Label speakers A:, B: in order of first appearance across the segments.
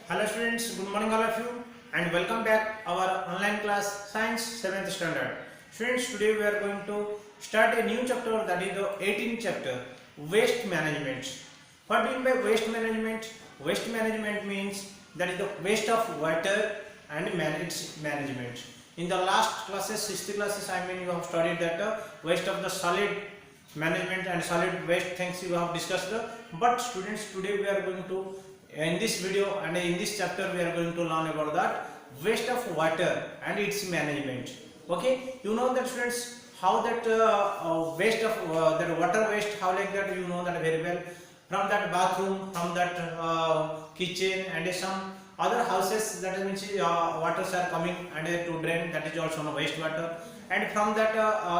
A: Hello students, good morning all of you and welcome back our online class Science 7th standard. Students, today we are going to start a new chapter, that is the 18th chapter, waste management. What do you mean by waste management? Waste management means that is the waste of water and its management. In the last classes, 6th classes, you have studied that waste of the solid management and solid waste things you have discussed. But students, today we are going to in this video and in this chapter we are going to learn about that waste of water and its management. Okay, you know that students how that waste of that water waste, how like that you know that very well, from that bathroom, from that kitchen and some other houses, that means waters are coming and to drain, that is also no waste water, and from that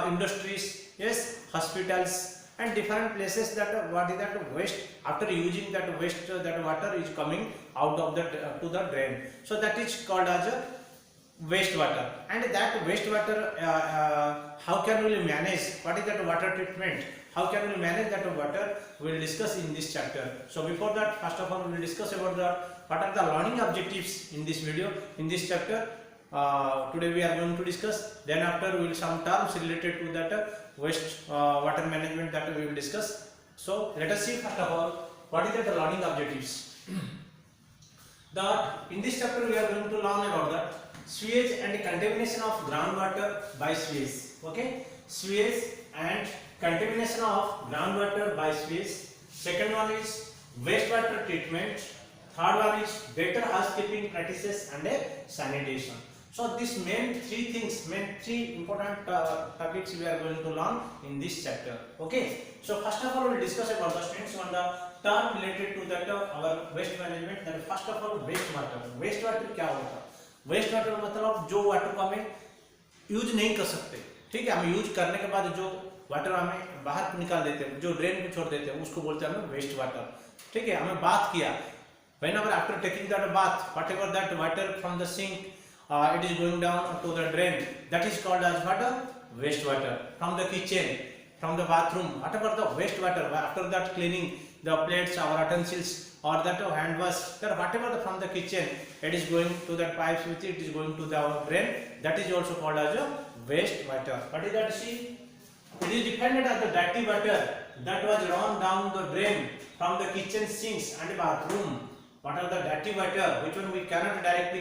A: industries, yes, hospitals and different places, that what is that waste, after using that waste that water is coming out of that to the drain, so that is called as a wastewater. And that wastewater, how can we manage, what is that water treatment, how can we manage that water, we will discuss in this chapter. So before that, first of all we will discuss about the what are the learning objectives in this video, in this chapter. Today we are going to discuss, then after we will some terms related to that waste water management that we will discuss. So let us see first of all what is the learning objectives. That in this chapter we are going to learn about that sewage and contamination of groundwater by sewage. Okay, sewage and contamination of groundwater by sewage. Second one is wastewater treatment. Third one is better housekeeping practices and sanitation. So these main three things, main three important topics we are going to learn in this chapter. Okay. So first of all we will discuss about the students on the term related to that our waste management. That first of all wastewater. Wastewater क्या होता है? Wastewater मतलब जो water को हमें use नहीं कर सकते, ठीक है, हम यूज करने के बाद जो वाटर हमें बाहर निकाल देते हैं, जो ड्रेन में छोड़ देते हैं, उसको बोलते हैं हम वेस्ट वाटर. ठीक है, हमें बात किया, whenever after taking that bath, whatever that water from the sink it is going down to the drain, that is called as water waste water. From the kitchen, from the bathroom, whatever the waste water, after that cleaning the plates or utensils or that hand wash, that whatever from the kitchen it is going to that pipes with it is going to the drain, that is also called as a waste water. What is that? See, it is dependent on the dirty water that was run down the drain from the kitchen sinks and bathroom. What are the dirty water, which one we cannot directly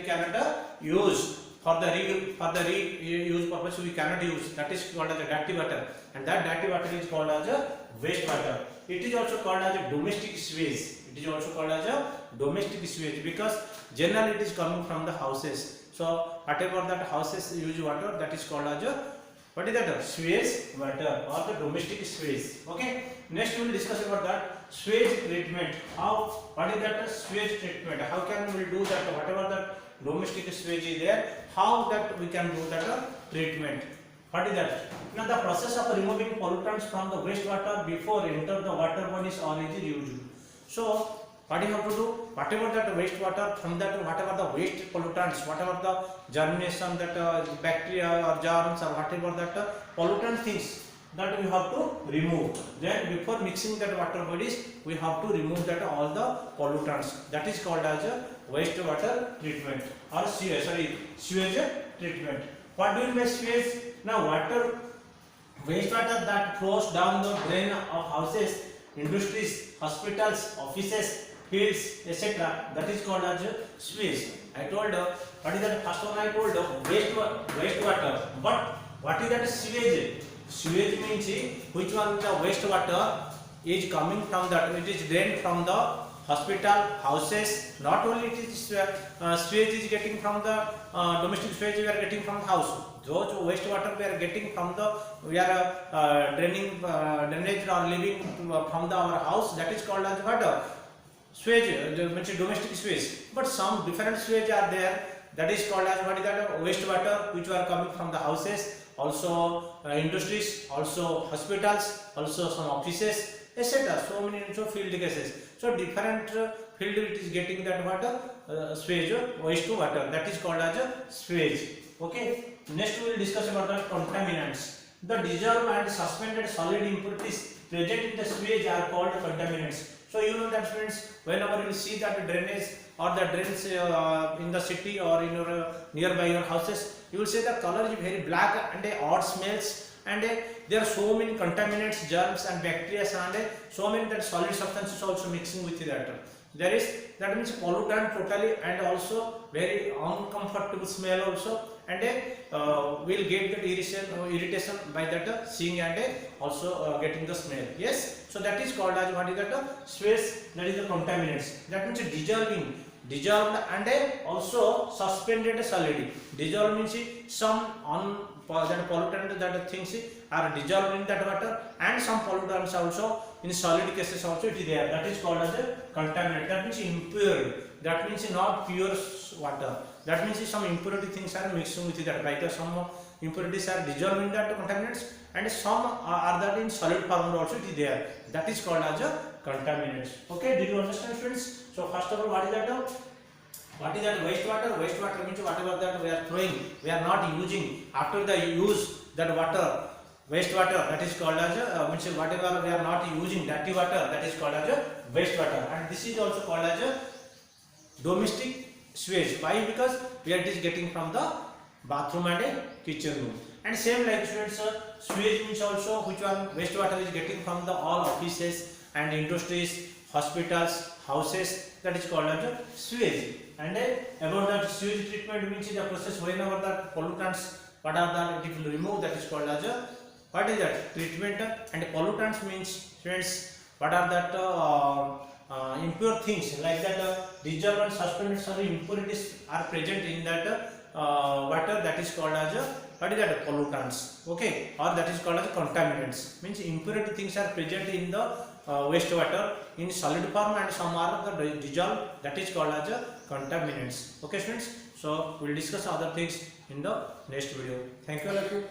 A: use for the reuse purpose, we cannot use, that is called as a dirty water, and that dirty water is called as a waste water. It is also called as a domestic sewage. It is also called as a domestic sewage because generally it is coming from the houses. So whatever that houses use water, that is called as a what is that? Sewage water or the domestic sewage. Okay. Next we will discuss about that sewage treatment. How? What is that sewage treatment? How can we do that? Whatever that domestic sewage is there, how that we can do that treatment? What is that? Now the process of removing pollutants from the wastewater before enter the water bodies or is used. So what you have to do? Whatever that wastewater, from that whatever the waste pollutants, whatever the germination, that bacteria or germs or whatever that pollutant things, that we have to remove. Then before mixing that water bodies, we have to remove that all the pollutants. That is called as a wastewater treatment or sewage treatment. What do you mean by sewage? Now wastewater that flows down the drain of houses, industries, hospitals, offices, fields, etc. That is called as sewage. I told what is that? First one I told wastewater. But what is that sewage? Sewage means which one the wastewater is coming from that, it is drained from the hospital, houses. Not only it is sewage is getting from the domestic sewage we are getting from the house. Those wastewater we are getting from the, we are draining drainage or leaving from our house, that is called as water sewage, means domestic sewage. But some different sewage are there, that is called as what is that wastewater, which are coming from the houses, also industries, also hospitals, also some offices, etc. So many field cases. So different field it is getting that water sewage, wastewater, that is called as a sewage. Okay. Next we will discuss about the contaminants. The dissolved and suspended solid impurities present in the sewage are called contaminants. So you know that students, whenever you see that drainage or the drains in the city or in your nearby your houses, you will see the color is very black and odd smells, and there are so many contaminants, germs and bacteria, and so many that solid substances also mixing with that. There is, that means pollutant totally, and also very uncomfortable smell also, and will get that irritation by that seeing, and also getting the smell. Yes, so that is called as, what is that? Sewage, that is the contaminants. That means dissolved and also suspended solid. Dissolved means some that pollutant, that things are dissolved in that water, and some pollutants also in solid cases also it is there. That is called as a contaminant. That means impure. That means not pure water. That means some impurity things are mixing with that. Like some impurities are dissolved in that contaminants, and some are that in solid form also it is there. That is called as a contaminants. Okay, do you understand, friends? So first of all, what is that? What is that wastewater? Wastewater means whatever that we are throwing, we are not using. After the use that water, wastewater, that is called as means whatever we are not using, dirty water, that is called as wastewater. And this is also called as domestic sewage. Why? Because where it is getting from the bathroom and kitchen room. And same like students, sewage means also which one wastewater is getting from the all offices and industries, hospitals, houses, that is called as sewage. And about that sewage treatment means the process whenever the pollutants, what are that it will remove, that is called as what is that treatment. And pollutants means students, what are that impure things, like that dissolved and suspended solid impurities are present in that water, that is called as what is that pollutants. Okay, or that is called as contaminants. Means impurity things are present in the wastewater in solid form, and some are the dissolved, that is called as contaminants. Okay students, so we will discuss other things in the next video. Thank you all of you.